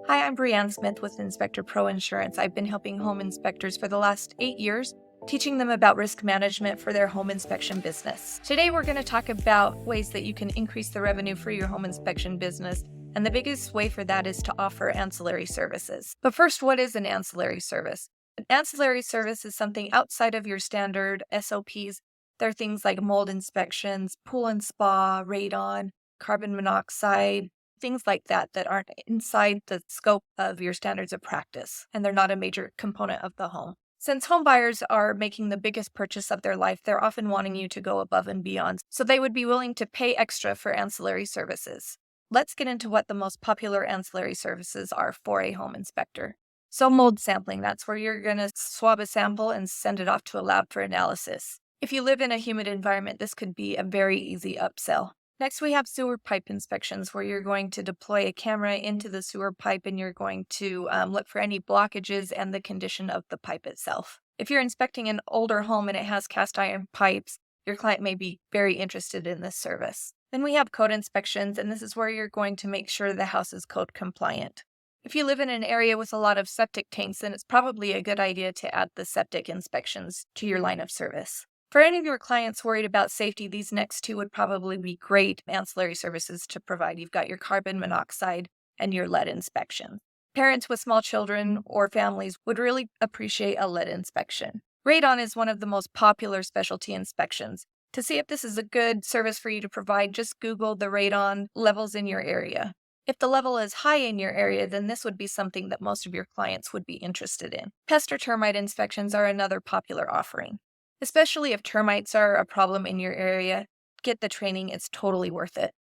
Hi, I'm Brianne Smith with Inspector Pro Insurance. I've been helping home inspectors for the last 8 years, teaching them about risk management for their home inspection business. Today, we're going to talk about ways that you can increase the revenue for your home inspection business. And the biggest way for that is to offer ancillary services. But first, what is an ancillary service? An ancillary service is something outside of your standard SOPs. There are things like mold inspections, pool and spa, radon, carbon monoxide, things like that that aren't inside the scope of your standards of practice, and they're not a major component of the home. Since home buyers are making the biggest purchase of their life, they're often wanting you to go above and beyond, so they would be willing to pay extra for ancillary services. Let's get into what the most popular ancillary services are for a home inspector. So mold sampling, that's where you're going to swab a sample and send it off to a lab for analysis. If you live in a humid environment, this could be a very easy upsell. Next, we have sewer pipe inspections, where you're going to deploy a camera into the sewer pipe and you're going to look for any blockages and the condition of the pipe itself. If you're inspecting an older home and it has cast iron pipes, your client may be very interested in this service. Then we have code inspections, and this is where you're going to make sure the house is code compliant. If you live in an area with a lot of septic tanks, then it's probably a good idea to add the septic inspections to your line of service. For any of your clients worried about safety, these next two would probably be great ancillary services to provide. You've got your carbon monoxide and your lead inspection. Parents with small children or families would really appreciate a lead inspection. Radon is one of the most popular specialty inspections. To see if this is a good service for you to provide, just Google the radon levels in your area. If the level is high in your area, then this would be something that most of your clients would be interested in. Pest or termite inspections are another popular offering. Especially if termites are a problem in your area, get the training, it's totally worth it.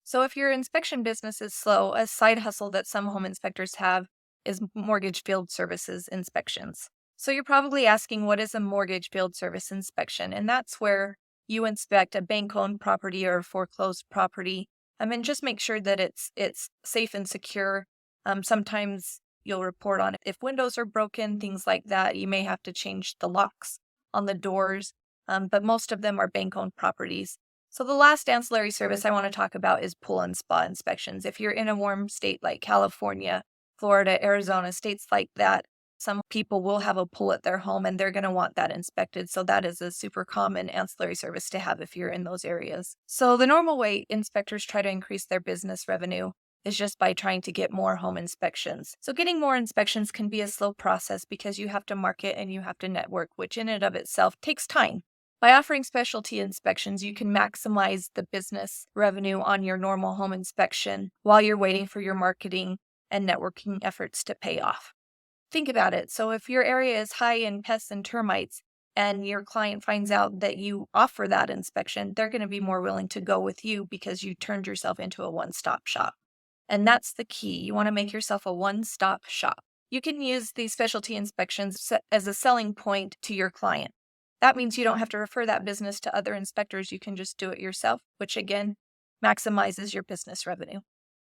So if your inspection business is slow, a side hustle that some home inspectors have is mortgage field services inspections. So you're probably asking, what is a mortgage field service inspection? And that's where you inspect a bank-owned property or a foreclosed property, and just make sure that it's safe and secure. Sometimes you'll report on it if windows are broken, things like that. You may have to change the locks on the doors, but most of them are bank-owned properties. So the last ancillary service I want to talk about is pool and spa inspections. If you're in a warm state like California, Florida, Arizona, states like that, some people will have a pool at their home and they're going to want that inspected. So that is a super common ancillary service to have if you're in those areas. So the normal way inspectors try to increase their business revenue is just by trying to get more home inspections. So getting more inspections can be a slow process because you have to market and you have to network, which in and of itself takes time. By offering specialty inspections, you can maximize the business revenue on your normal home inspection while you're waiting for your marketing and networking efforts to pay off. Think about it. So if your area is high in pests and termites and your client finds out that you offer that inspection, they're going to be more willing to go with you because you turned yourself into a one-stop shop. And that's the key. You want to make yourself a one-stop shop. You can use these specialty inspections as a selling point to your client. That means you don't have to refer that business to other inspectors. You can just do it yourself, which again, maximizes your business revenue.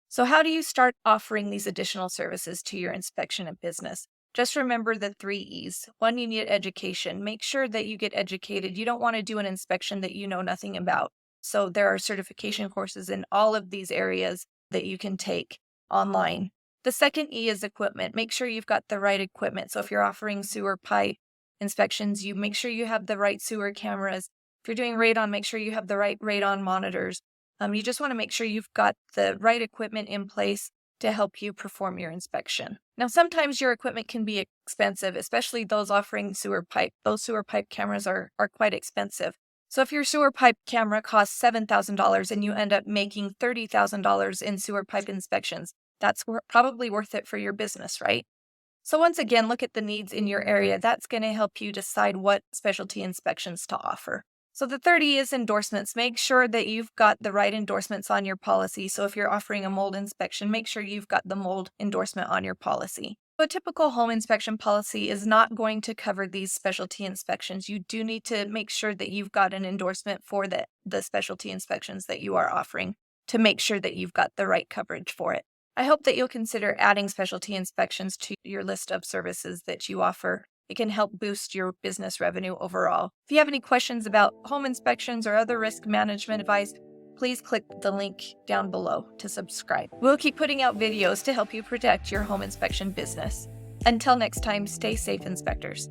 So how do you start offering these additional services to your inspection and business? Just remember the 3 E's. 1, you need education. Make sure that you get educated. You don't want to do an inspection that you know nothing about. So there are certification courses in all of these areas that you can take online. The second E is equipment. Make sure you've got the right equipment. So if you're offering sewer pipe inspections, you make sure you have the right sewer cameras. If you're doing radon, make sure you have the right radon monitors. You just want to make sure you've got the right equipment in place to help you perform your inspection. Now, sometimes your equipment can be expensive, especially those offering sewer pipe. Those sewer pipe cameras are quite expensive. So if your sewer pipe camera costs $7,000 and you end up making $30,000 in sewer pipe inspections, that's probably worth it for your business, right? So once again, look at the needs in your area. That's going to help you decide what specialty inspections to offer. So the 30 is endorsements. Make sure that you've got the right endorsements on your policy. So if you're offering a mold inspection, make sure you've got the mold endorsement on your policy. A typical home inspection policy is not going to cover these specialty inspections. You do need to make sure that you've got an endorsement for the specialty inspections that you are offering to make sure that you've got the right coverage for it. I hope that you'll consider adding specialty inspections to your list of services that you offer. It can help boost your business revenue overall. If you have any questions about home inspections or other risk management advice, please click the link down below to subscribe. We'll keep putting out videos to help you protect your home inspection business. Until next time, stay safe, inspectors.